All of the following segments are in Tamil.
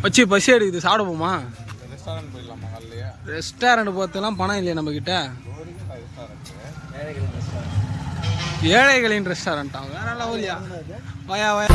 வச்சு பசி எடுக்குது, சாப்பிட போமா? ரெஸ்டாரண்ட் போயிடலாமா காலையிலேயே? ரெஸ்டாரண்ட் போகிறதுலாம் பணம் இல்லையா நம்மக்கிட்ட? ஏழைகளின் ரெஸ்டாரண்ட்டா? வேற லெவலியா? வாயா வாயா.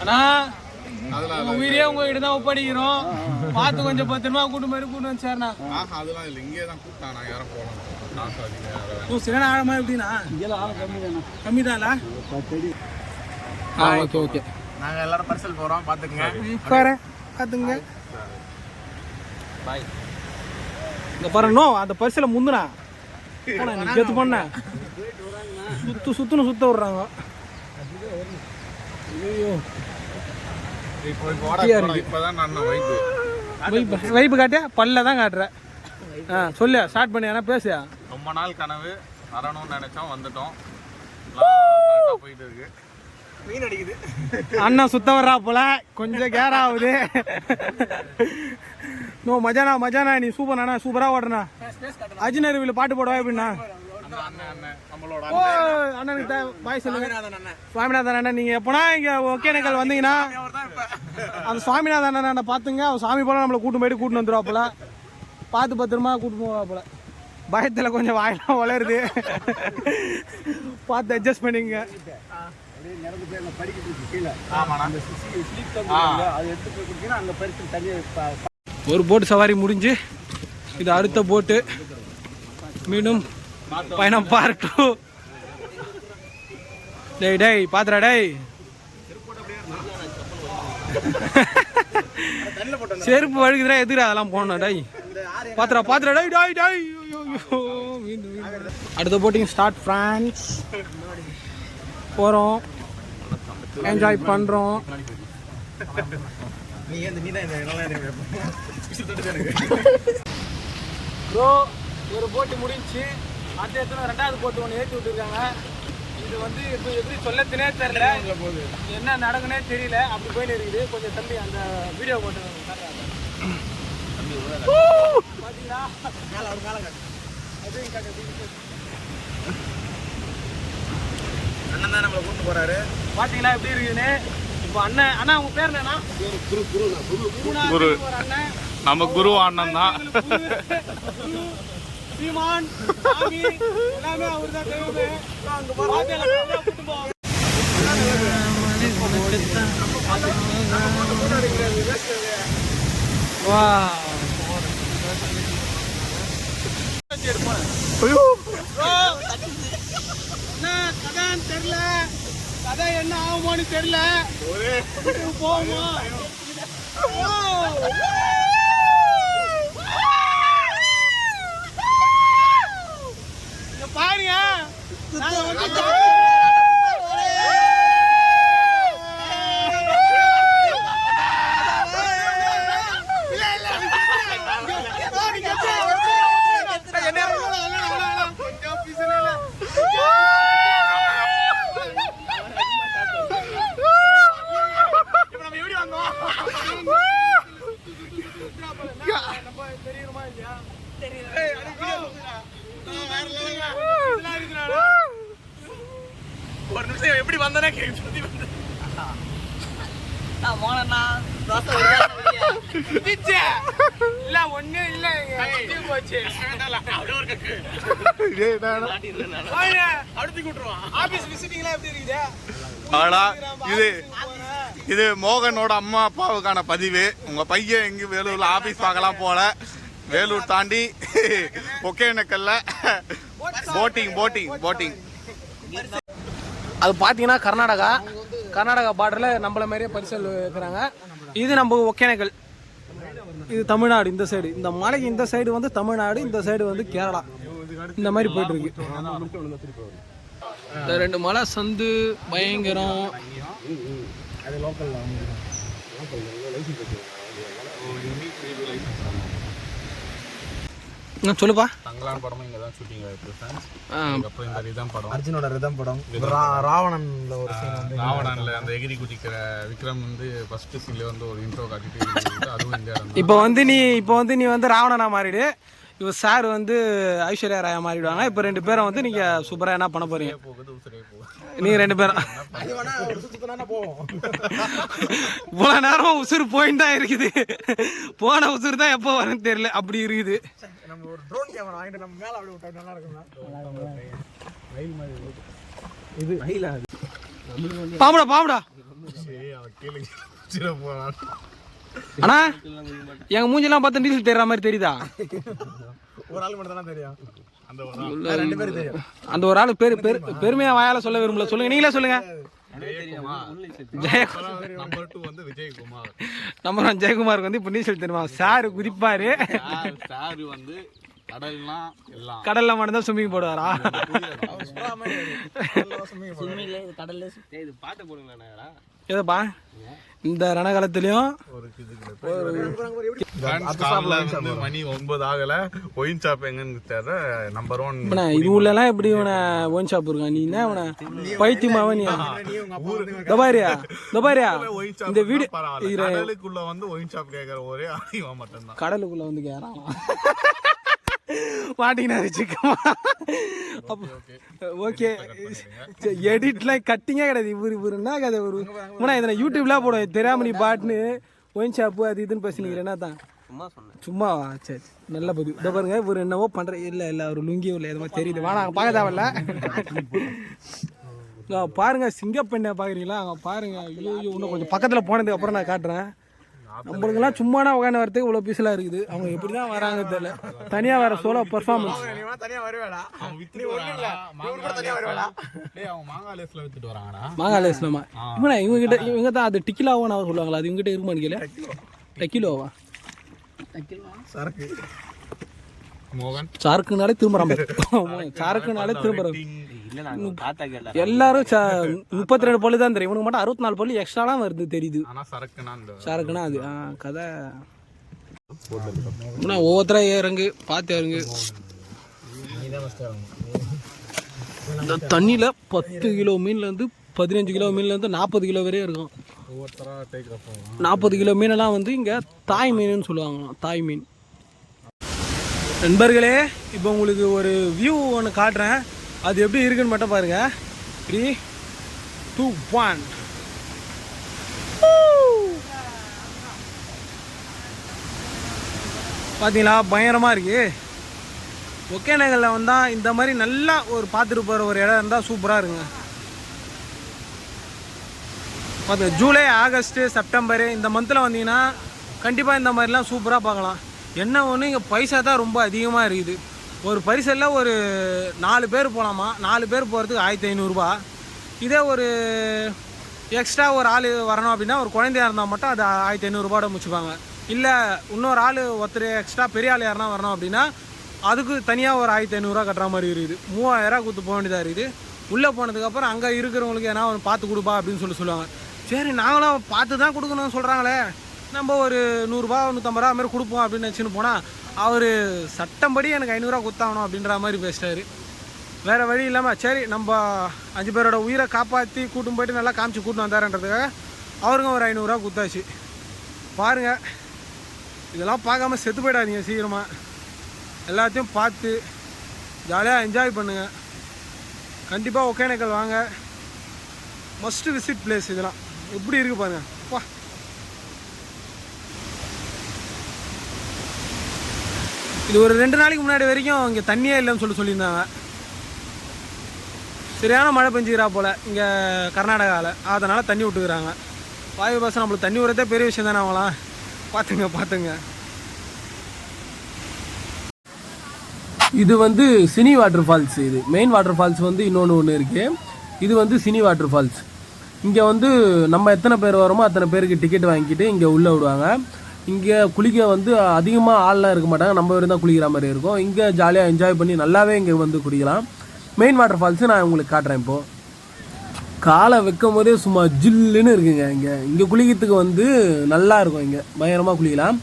அண்ணா உயிரே உங்ககிட்ட தான் ஒப்படைக்கிறோம். பார்த்து கொஞ்சம் பத்திரமா கூட்டு மாதிரி கூட்டு வந்து சேர்ண்ணா. அதெல்லாம் இல்லை, இங்கே தான் கூப்பிட்டான். நான் யாரும் போகலாம். சரியான ஆழமா எப்படின்னா? கம்மி தான்ல. Okay okay. நாங்கள் எல்லாரும் பரிசல் போகிறோம், பார்த்துக்குங்க. பார்த்துங்க. பாய். இந்த பாருண்ணோ அந்த பரிசல முந்துனா நீ கேத்து பண்ண சுத்துன்னு சுத்த விடுறாங்க. ஐயோ வைப்பு காட்டியா பல்ல தான் காட்டுற. சொல்லு, ஸ்டார்ட் பண்ணி ஏன்னா பேசியா. ரொம்ப நாள் கனவு வரணும்னு நினைச்சோம், வந்துட்டோம். போயிட்டு இருக்கு. மீன் அடிக்குது. அண்ணா சுத்த வர்றா போல, கொஞ்சம் கேர் ஆகுது. நோ மஜானா நீ சூப்பர்ண்ணா, சூப்பரா ஓடுறா. அஜினர் வீல பாட்டு போடவா எப்படின்னா? அண்ணனுக்கு பாய் சொல்லுங்க. சுவாமிநாதன் அண்ணன், நீங்க எப்பனா இங்க ஒகேனக்கல் வந்தீங்கன்னா அந்த சுவாமிநாதன் அண்ணன் பாத்துங்க. அவர் சாமி போல நம்மளை கூட்டு போயிட்டு கூட்டு வந்துருவா போல. பார்த்து பத்திரமா கூட்டு போவா போல. பயத்துல கொஞ்சம் வாயெல்லாம் வளருது, பார்த்து அட்ஜஸ்ட் பண்ணிங்க. ஒரு போட்டு சவாரி முடிஞ்சு இது அடுத்த போட்டு. மீண்டும் பயணம் பார்ட் 2. டேய் பாத்துறா டேய். செருப்பு வழுக்குதுடா, எதுக்குடா அதெல்லாம் போகணும்? டேய் பாத்துறா டேய். அடுத்த போட்டிங் ஸ்டார்ட் ஃப்ரான்ஸ். போகிறோம், என்ஜாய் பண்ணுறோம். ப்ரோ ஒரு போட்டு முடிஞ்சு, அடுத்த இடத்துல 2வது போட்டு ஒன்று ஏற்றி விட்டுருக்காங்க. இது வந்து இப்போ எப்படி சொல்லத்தினே தெரியல, என்ன நடக்குன்னே தெரியல. அப்படி போயிட்டு இருக்குது. கொஞ்சம் தம்பி அந்த வீடியோ போட்டு பார்த்தீங்களா? அண்ணன் தான் நம்மளை கூப்பிட்டு போறாரு. பார்த்தீங்களா எப்படி இருக்குன்னு? இப்போ அண்ணா உங்க பேர் என்னன்னா? குரு. நம்ம குரு அண்ணன் தான். சீமான் சாமி எல்லாமே அவர் தான் தெய்வமே. அங்க கூட்டு போவாங்க. வா கதான்னு தெரியல, கதை என்ன ஆகுமோன்னு தெரியல. போவோமா பாருங்க. ஒரு நிமிஷம் எப்படி வந்தனா இல்ல ஒண்ணு இல்ல போச்சு. இது மோகனோட அம்மா அப்பாவுக்கான பதிவு. உங்க பையன் எங்க வேலூர்ல ஆபீஸ் பார்க்கலாம் போல. வேலூர் தாண்டி ஒகேனக்கல்ல போட்டிங். அது பார்த்தீங்கன்னா கர்நாடகா பார்டரில் நம்மள மாதிரியே பரிசல் இருக்கிறாங்க. இது நம்ம ஒகேனக்கல், இது தமிழ்நாடு. இந்த சைடு இந்த மலைக்கு இந்த சைடு வந்து தமிழ்நாடு, இந்த சைடு வந்து கேரளா. இந்த மாதிரி போயிட்டு இருக்கு. இந்த 2 மலை சந்து பயங்கரம். சொல்லுப்பா. தங்கலான் படமும் இங்க தான் ஷூட்டிங் ஆயிருக்கு ஃப்ரெண்ட்ஸ். அப்புறம் இந்த ரிதம் படம், அர்ஜுனோட ரிதம் படம், ராவணன்ல ஒரு சீன் வந்து ராவணன்ல அந்த எகிரி குதிக்கிற விக்ரம் வந்து ஃபர்ஸ்ட் சீன்ல வந்து ஒரு இன்ட்ரோ காட்டிட்டு இப்போ வந்து நீ வந்து ராவணனா மாறிடு, இப்போ சார் வந்து ஐஸ்வர்யா ராயா மாறிடுவாங்க. இப்போ 2 பேரும் வந்து நீங்கள் சூப்பராக என்ன பண்ண போகிறீங்க? நீங்கள் 2 பேரும் இவ்வளோ நேரம் உசுறு போயின்னு தான் இருக்குது. போன உசுறு தான் எப்போ வரும்னு தெரியல, அப்படி இருக்குது. நம்ம ஒரு ட்ரோன் கேமரா வாங்கிட்டு நம்ம மேலே அப்படியே விட்டா நல்லா இருக்கும்ல. இது பாம்புடா அண்ணா, எங்க மூஞ்செல்லாம் பார்த்து நீச்சல் தெரியுற மாதிரி தெரியுதா? ஒரு ஆள் மட்டும் தான் தெரியும். அந்த 2 பேரும் தெரியும். அந்த ஒரு ஆளு பெருமையா வாயால சொல்ல விரும்பல. சொல்லுங்க, நீங்களே சொல்லுங்க. நம்பர் 2 வந்து விஜயகுமார். நம்பர் 1 ஜெயக்குமாருக்கு வந்து இப்போ நீச்சல் தெரியுமா? சாரு குதிப்பாரு. சார் வந்து கடல்ல மட்டும்தான் ஸ்விம்மிங் போடுவாரா? எதப்பா இந்த ரணகாலத்திலயும் மணி 9 ஆகல. ஒயின் ஷாப் எங்கன்னு தெரியல. நம்பர் 1 இது உள்ளலாம் எப்படி ஒயின் ஷாப் இருக்கான்? நீ என்ன அவனை பைத்தியமாவ? நீ தபாரியா இந்த வீடு கடலுக்குள்ள வந்து ஒயின் ஷாப் கேக்குற ஒரே ஆள் மட்டும்தான். கடலுக்குள்ள வந்து கேக்குறான் மாட்டிக்கினாரு சிக்கமா. ஓகே, எடிட்லாம் கட்டிங்கே கிடையாது. இவரு என்ன கதை? இதை யூடியூப்லாம் போடுவேன் தெரியாம நீ பாட்டுன்னு ஒயின் ஷாப்பு அது இதுன்னு பேசுனீங்க. என்ன தான் சும்மாவா? சரி, நல்ல பதிவு. இதை பாருங்க, இவர் என்னவோ பண்ற. இல்லை ஒரு லுங்கி இல்லை, எது மாதிரி தெரியுது. வாங்க பார்க்க தேவையில்ல. பாருங்க, சிங்கப்பெண்ணை பாக்குறீங்களா? அங்கே பாருங்க. ஐயோ, இன்னும் கொஞ்சம் பக்கத்தில் போனதுக்கு அப்புறம் நான் காட்டுறேன். நம்மளுக்கெல்லாம் சும்மானா உட்காந்து வரதுக்கு இவ்வளோ பீஸெல்லாம் இருக்குது. அவங்க எப்படி தான் வராங்க தெரியல. தனியாக வர சோலோ பர்ஃபார்மன்ஸ். மாங்காய் லேஸ்லாமா? இவங்க தான் அது டிக்கிலாவோன்னு அவர் சொல்லுவாங்களா? அது இவங்ககிட்ட இருக்க மாட்டேங்கல. டக்கிலோவா? சாருக்குனாலே திரும்புறாங்க. சாருக்குனாலே திரும்புறாங்க. எல்லாரும் 32 பல்லு தான் தெரியும். இவனுக்கு மட்டும் 64 பல்லு எக்ஸ்ட்ராலாம் வருது தெரியுது. சரக்குனா அது கதை. ஒவ்வொருத்தரா இறங்கு, பார்த்து இறங்கு. இந்த தண்ணியில் 10 கிலோ மீன்லேருந்து 15 கிலோ மீன்லேருந்து 40 கிலோ வரையும் இருக்கும். 40 கிலோ மீனெல்லாம் வந்து இங்கே தாய் மீனுன்னு சொல்லுவாங்க. தாய் மீன். நண்பர்களே, இப்போ உங்களுக்கு ஒரு வியூ ஒன்று காட்டுறேன். அது எப்படி இருக்குன்னு மட்டும் பாருங்க. 3, 2, 1. பார்த்தீங்களா? பயங்கரமாக இருக்கு. ஒகேனக்கல்ல வந்தால் இந்த மாதிரி நல்லா ஒரு பார்த்துட்டு போகிற ஒரு இடம் இருந்தால் சூப்பராக இருக்குங்க. பார்த்து ஜூலை, ஆகஸ்ட்டு, செப்டம்பரு இந்த மந்தில் வந்தீங்கன்னா கண்டிப்பாக இந்த மாதிரிலாம் சூப்பராக பார்க்கலாம். என்ன ஒன்று, இங்கே பைசா தான் ரொம்ப அதிகமாக இருக்குது. ஒரு பரிசலில் ஒரு 4 பேர் போகலாமா? 4 பேர் போகிறதுக்கு 1500 ரூபா. இதே ஒரு எக்ஸ்ட்ரா ஒரு ஆள் வரணும் அப்படின்னா, ஒரு குழந்தையாக இருந்தால் மட்டும் அது 1500 ரூபாயோட முடிச்சுப்பாங்க. இல்லை இன்னொரு ஆள் ஒருத்தர் எக்ஸ்ட்ரா பெரிய ஆள் யாருனா வரணும் அப்படின்னா அதுக்கு தனியாக ஒரு 1500 ரூபா கட்டுற மாதிரி இருக்குது. 3000 ரூபா கொடுத்து போக வேண்டியதாக இருக்குது. உள்ளே போனதுக்கப்புறம் அங்கே இருக்கிறவங்களுக்கு ஏன்னா ஒன்று பார்த்து கொடுப்பா அப்படின்னு சொல்லுவாங்க. சரி, நாங்களும் பார்த்து தான் கொடுக்கணும்னு சொல்கிறாங்களே, நம்ம ஒரு 100 ரூபா 150 ரூபா மாதிரி கொடுப்போம் அப்படின்னு நினச்சின்னு போனால் அவர் சட்டம்படி எனக்கு 500 ரூபா கொடுத்தாகணும் அப்படின்ற மாதிரி பேசிட்டாரு. வேறு வழி இல்லாமல் சரி நம்ம 5 பேரோட உயிரை காப்பாற்றி கூட்டும் போய்ட்டு நல்லா காமிச்சு கூட்டு வந்தாருன்றதுக்காக அவருங்க ஒரு 500 ரூபா கொடுத்தாச்சு. பாருங்கள், இதெல்லாம் பார்க்காம செத்து போயிடாதீங்க. சீக்கிரமாக எல்லாத்தையும் பார்த்து ஜாலியாக என்ஜாய் பண்ணுங்கள். கண்டிப்பாக ஒகேனக்கல் வாங்க. Must visit place. இதெல்லாம் எப்படி இருக்குது பாருங்கள். வா, இது ஒரு 2 நாளைக்கு முன்னாடி வரைக்கும் இங்கே தண்ணியே இல்லைன்னு சொல்லியிருந்தாங்க. சரியான மழை பெஞ்சுக்கிறா போல் இங்கே கர்நாடகாவில். அதனால் தண்ணி விட்டுக்கிறாங்க. வாயு பாசம் நம்மளுக்கு தண்ணி விடுறதே பெரிய விஷயம் தானே. அவங்களாம் பார்த்துங்க. இது வந்து சினி வாட்டர் ஃபால்ஸ். இது மெயின் வாட்டர் ஃபால்ஸ் வந்து ஒன்று இருக்குது. இது வந்து சினி வாட்டர் ஃபால்ஸ். இங்கே வந்து நம்ம எத்தனை பேர் வரோமோ அத்தனை பேருக்கு டிக்கெட் வாங்கிட்டு இங்கே உள்ளே விடுவாங்க. இங்கே குளிக்க வந்து அதிகமாக ஆள்லாம் இருக்க மாட்டாங்க. நம்ம வரையும் தான் குளிக்கிற மாதிரி இருக்கும். இங்கே ஜாலியாக என்ஜாய் பண்ணி நல்லாவே இங்கே வந்து குளிக்கலாம். மெயின் வாட்டர் ஃபால்ஸு நான் உங்களுக்கு காட்டுறேன். இப்போது காலை வைக்கும் போதே சும்மா ஜில்லுன்னு இருக்குங்க. இங்கே குளிக்கிறதுக்கு வந்து நல்லா இருக்கும். இங்கே பயங்கரமாக குளிக்கலாம்.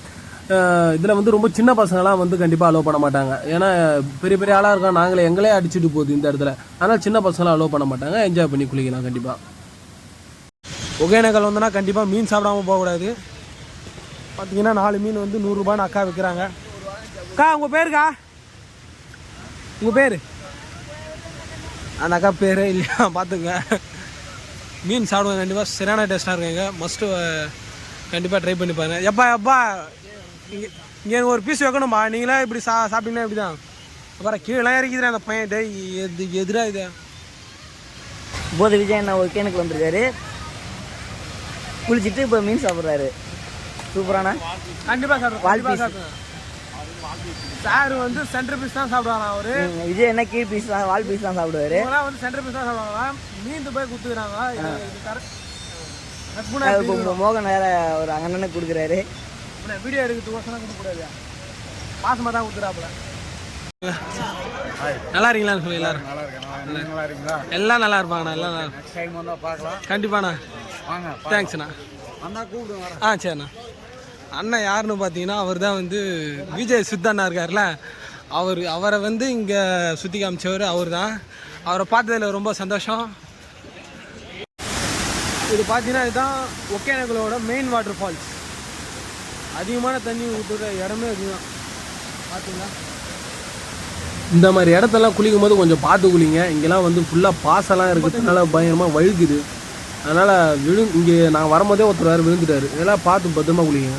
இதில் வந்து ரொம்ப சின்ன பசங்களாம் வந்து கண்டிப்பாக அலோவ் பண்ண மாட்டாங்க. ஏன்னா பெரிய பெரிய ஆளாக இருக்கோம், எங்களே அடிச்சுட்டு போகுது இந்த இடத்துல. அதனால் சின்ன பசங்களாம் அலோவ் பண்ண மாட்டாங்க. என்ஜாய் பண்ணி குளிக்கலாம். கண்டிப்பாக ஒகேனக்கல் வந்தோன்னா கண்டிப்பாக மீன் சாப்பிடாமல் போகக்கூடாது. பார்த்தீங்கன்னா 4 மீன் வந்து 100 ரூபான்னு அக்கா விற்கிறாங்க. அக்கா உங்கள் பேருக்கா? உங்கள் பேர்? அந்த அக்கா பேரே இல்லையா பார்த்துங்க. மீன் சாப்பிடுவாங்க கண்டிப்பாக, சரியான டேஸ்ட்டாக இருக்குங்க. மஸ்ட்டு கண்டிப்பாக ட்ரை பண்ணி பாருங்க. எப்பா இங்கே எனக்கு ஒரு பீஸ் வைக்கணும்பா. நீங்களே இப்படி சாப்பிட்டீங்கன்னா இப்படி தான். அப்புறம் கீழே இறக்கிதுறேன் அந்த பையன். டே எதிராக இது போத விஜய் அண்ணா ஒகேனக்கல் வந்திருக்காரு. குளிச்சுட்டு இப்போ மீன் சாப்பிட்றாரு. சூப்பரானா? கண்டிப்பாக சாப்பிடுவேன். சார் வந்து சென்டர் பீஸ் தான் சாப்பிடுவாங்க. அவரு விஜய் என்ன கீழ் பீஸ் தான், வால் பீஸ் தான் சாப்பிடுவாரு. வந்து சென்டர் பீஸ் தான் சாப்பிடுவாங்களா. மீன் போய் குத்துக்கிறாங்க. மோகன் வேற ஒரு அண்ணனுக்கு கொடுக்குறாரு. வீடியோ எடுக்கிறது வருஷம் கொடுக்கக்கூடாது, பாசமாக தான் கொடுத்துறாப்புல. நல்லா இருக்கீங்களான்னு சொல்லி எல்லாரும் எல்லாம் நல்லா இருப்பாங்கண்ணா. எல்லாம் கண்டிப்பாண்ணா. தேங்க்ஸ்ண்ணா. சரிண்ணா. அண்ணன் யாருன்னு பார்த்தீங்கன்னா அவர் தான் வந்து விஜய் சித்தண்ணா இருக்கார்ல, அவரை வந்து இங்கே சுற்றி காமிச்சவர் அவர் தான். அவரை பார்த்ததில் ரொம்ப சந்தோஷம். இது பார்த்தீங்கன்னா இதுதான் ஒகேனக்கலோட மெயின் வாட்டர் ஃபால்ஸ். அதிகமான தண்ணி ஊற்றுற இடமே இதுதான். பார்த்தீங்களா? இந்த மாதிரி இடத்தெல்லாம் குளிக்கும் போது கொஞ்சம் பார்த்து குளிங்க. இங்கெல்லாம் வந்து ஃபுல்லாக பாசெல்லாம் இருக்கிறதுனால பயங்கரமாக வழுக்குது. அதனால் இங்கே நான் வரும்போதே ஒருத்தர் விழுந்துட்டார். இதெல்லாம் பார்த்து பத்திரமா குளிங்க.